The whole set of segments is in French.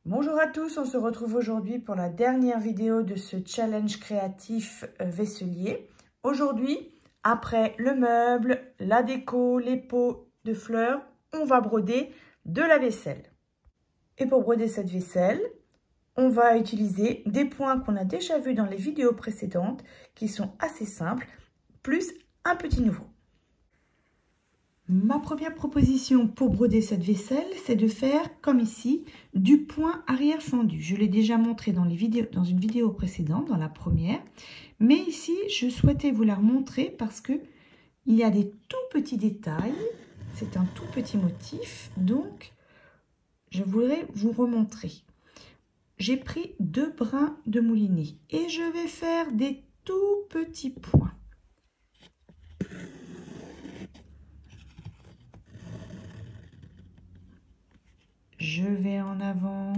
Bonjour à tous, on se retrouve aujourd'hui pour la dernière vidéo de ce challenge créatif vaisselier. Aujourd'hui, après le meuble, la déco, les pots de fleurs, on va broder de la vaisselle. Et pour broder cette vaisselle, on va utiliser des points qu'on a déjà vus dans les vidéos précédentes, qui sont assez simples, plus un petit nouveau. Ma première proposition pour broder cette vaisselle, c'est de faire, comme ici, du point arrière fendu. Je l'ai déjà montré dans une vidéo précédente, dans la première. Mais ici, je souhaitais vous la remontrer parce qu'il y a des tout petits détails. C'est un tout petit motif, donc je voudrais vous remontrer. J'ai pris 2 brins de moulinet et je vais faire des tout petits points. Je vais en avant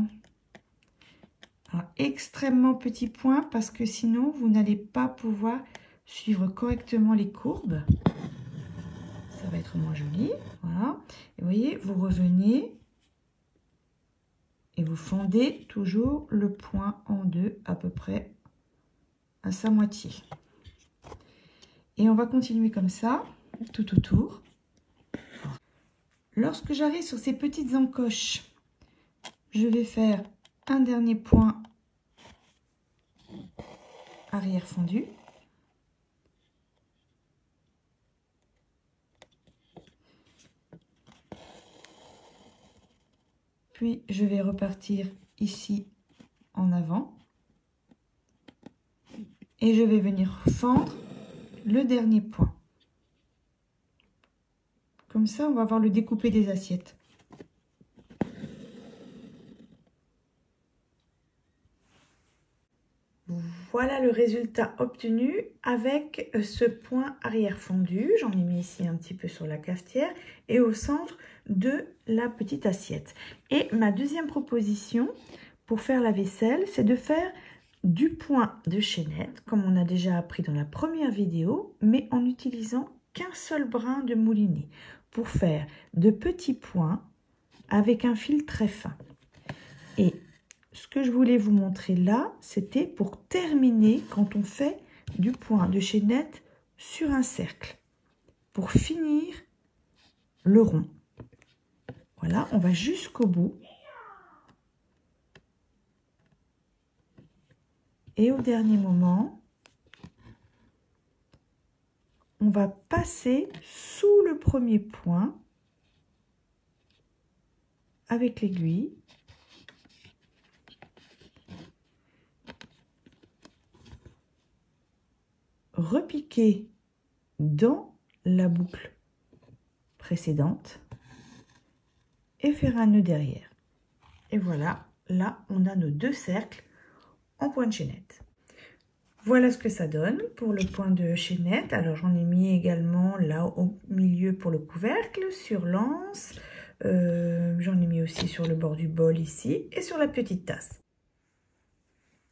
un extrêmement petit point parce que sinon vous n'allez pas pouvoir suivre correctement les courbes. Ça va être moins joli. Voilà. Et vous voyez, vous revenez et vous fendez toujours le point en deux à peu près à sa moitié. Et on va continuer comme ça tout autour. Lorsque j'arrive sur ces petites encoches, je vais faire un dernier point arrière fondu. Puis je vais repartir ici en avant. Et je vais venir fendre le dernier point. Comme ça, on va avoir le découpé des assiettes. Voilà le résultat obtenu avec ce point arrière fondu. J'en ai mis ici un petit peu sur la cafetière et au centre de la petite assiette. Et ma deuxième proposition pour faire la vaisselle, c'est de faire du point de chaînette, comme on a déjà appris dans la première vidéo, mais en utilisant qu'un seul brin de moulinet pour faire de petits points avec un fil très fin. Et ce que je voulais vous montrer là, c'était pour terminer quand on fait du point de chaînette sur un cercle. Pour finir le rond. Voilà, on va jusqu'au bout. Et au dernier moment, on va passer sous le premier point avec l'aiguille. Repiquer dans la boucle précédente et faire un nœud derrière. Et voilà, là on a nos 2 cercles en point de chaînette. Voilà ce que ça donne pour le point de chaînette. Alors j'en ai mis également là au milieu pour le couvercle, sur l'anse. J'en ai mis aussi sur le bord du bol ici et sur la petite tasse.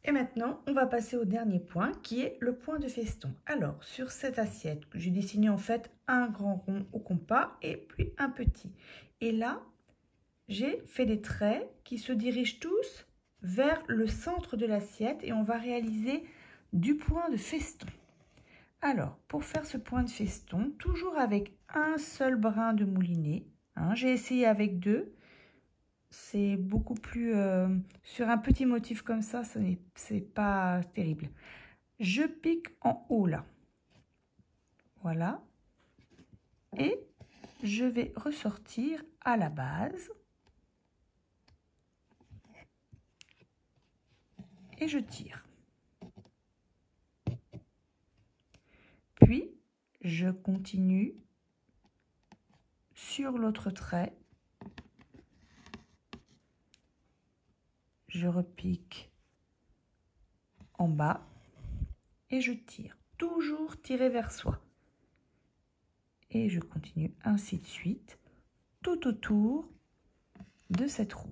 Et maintenant, on va passer au dernier point qui est le point de feston. Alors, sur cette assiette, j'ai dessiné en fait un grand rond au compas et puis un petit. Et là, j'ai fait des traits qui se dirigent tous vers le centre de l'assiette et on va réaliser du point de feston. Alors, pour faire ce point de feston, toujours avec un seul brin de moulinet, hein, j'ai essayé avec 2. C'est beaucoup plus... sur un petit motif comme ça, c'est pas terrible. Je pique en haut là. Voilà. Et je vais ressortir à la base. Et je tire. Puis, je continue sur l'autre trait. Je repique en bas et je tire. Toujours tirer vers soi. Et je continue ainsi de suite tout autour de cette roue.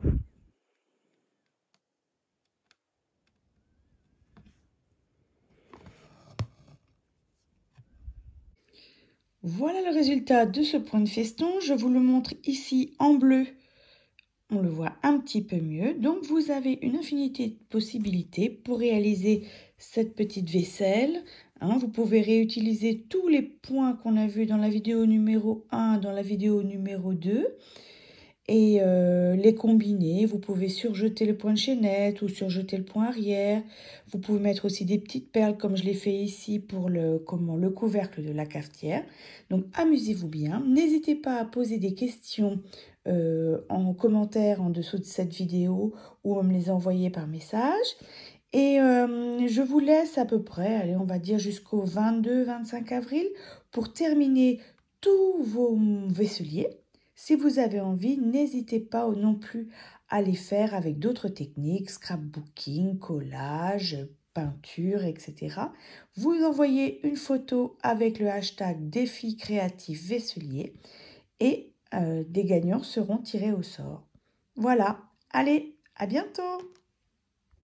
Voilà le résultat de ce point de feston. Je vous le montre ici en bleu on le voit un petit peu mieux. Donc, vous avez une infinité de possibilités pour réaliser cette petite vaisselle. Hein, vous pouvez réutiliser tous les points qu'on a vus dans la vidéo numéro 1, dans la vidéo numéro 2 et les combiner. Vous pouvez surjeter le point de chaînette ou surjeter le point arrière. Vous pouvez mettre aussi des petites perles comme je l'ai fait ici pour le couvercle de la cafetière. Donc amusez-vous bien. N'hésitez pas à poser des questions en commentaire en dessous de cette vidéo ou à me les envoyer par message. Et je vous laisse à peu près, allez, on va dire jusqu'au 22-25 avril pour terminer tous vos vaisseliers. Si vous avez envie, n'hésitez pas non plus à les faire avec d'autres techniques, scrapbooking, collage, peinture, etc. Vous envoyez une photo avec le hashtag défi créatif vaisselier et des gagnants seront tirés au sort. Voilà, allez, à bientôt!